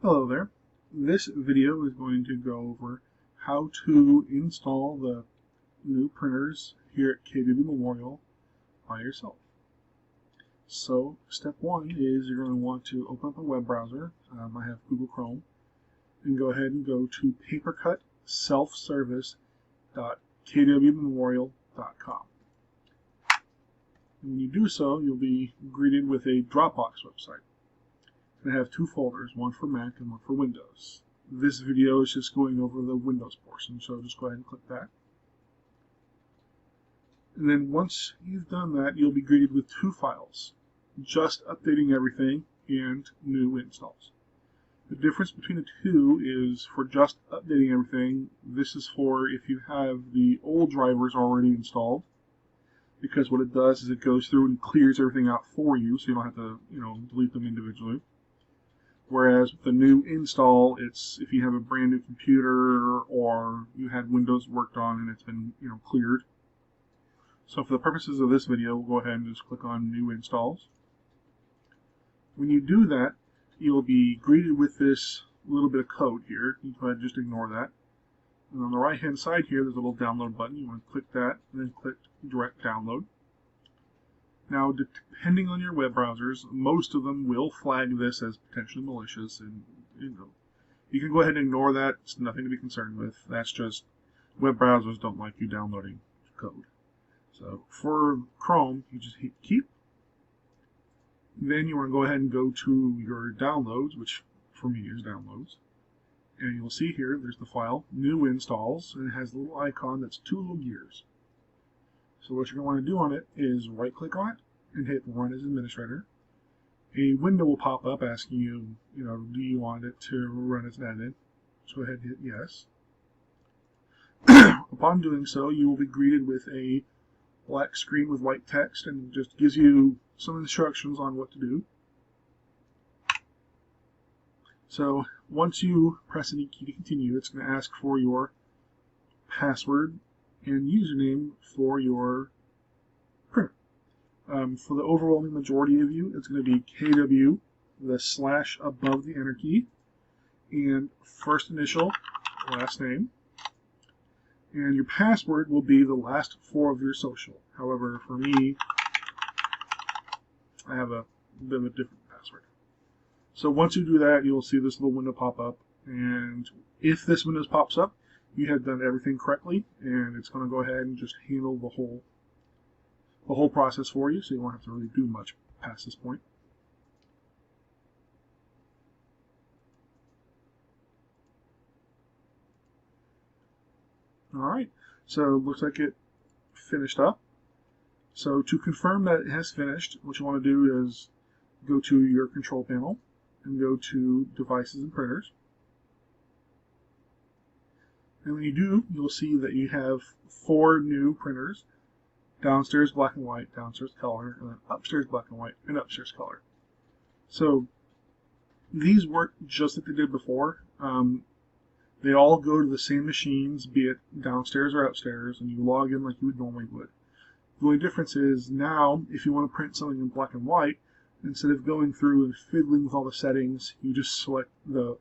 Hello there. This video is going to go over how to install the new printers here at KW Memorial by yourself. So step one is you're going to want to open up a web browser. I have Google Chrome, and go ahead and go to papercutselfservice.kwmemorial.com. When you do so, you'll be greeted with a Dropbox website. I have two folders, one for Mac and one for Windows. This video is just going over the Windows portion, so just go ahead and click that. And then once you've done that, you'll be greeted with two files, just updating everything and new installs. The difference between the two is for just updating everything, this is for if you have the old drivers already installed, because what it does is it goes through and clears everything out for you, so you don't have to, delete them individually. Whereas with the new install, it's if you have a brand new computer or you had Windows worked on and it's been cleared. So for the purposes of this video, we'll go ahead and just click on New Installs. When you do that, you'll be greeted with this little bit of code here. You can go ahead and just ignore that. And on the right hand side here, there's a little download button. You want to click that and then click Direct Download. Now, depending on your web browsers, most of them will flag this as potentially malicious, and you can go ahead and ignore that. It's nothing to be concerned with. That's just web browsers don't like you downloading code. So for Chrome, you just hit Keep. Then you want to go ahead and go to your downloads, which for me is downloads, and you'll see here there's the file New Installs, and it has a little icon that's two little gears. So what you're going to want to do on it is right-click on it and hit Run as Administrator. A window will pop up asking you, do you want it to run as an admin? So go ahead and hit Yes. Upon doing so, you will be greeted with a black screen with white text, and it just gives you some instructions on what to do. So once you press any key to continue, it's going to ask for your password and username for your printer. For the overwhelming majority of you, it's going to be KW, the / above the enter key, and first initial, last name. And your password will be the last 4 of your social. However, for me, I have a bit of a different password. So once you do that, you'll see this little window pop up, and if this window pops up, you have done everything correctly, and it's going to go ahead and just handle the whole process for you, so you won't have to really do much past this point. Alright, so it looks like it finished up. So to confirm that it has finished, what you want to do is go to your control panel and go to Devices and Printers. And when you do, you'll see that you have 4 new printers: downstairs black and white, downstairs color, and then upstairs black and white, and upstairs color. So these work just like they did before. They all go to the same machines, be it downstairs or upstairs, and you log in like you would normally would. The only difference is now, if you want to print something in black and white, instead of going through and fiddling with all the settings, you just select the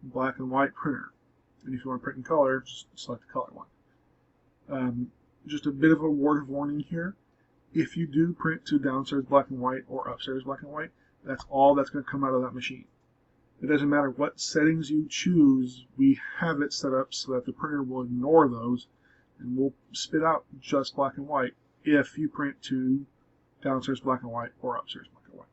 black and white printer. And if you want to print in color, just select the color one. Just a bit of a word of warning here. If you do print to downstairs black and white or upstairs black and white, that's all that's going to come out of that machine. It doesn't matter what settings you choose, we have it set up so that the printer will ignore those and will spit out just black and white if you print to downstairs black and white or upstairs black and white.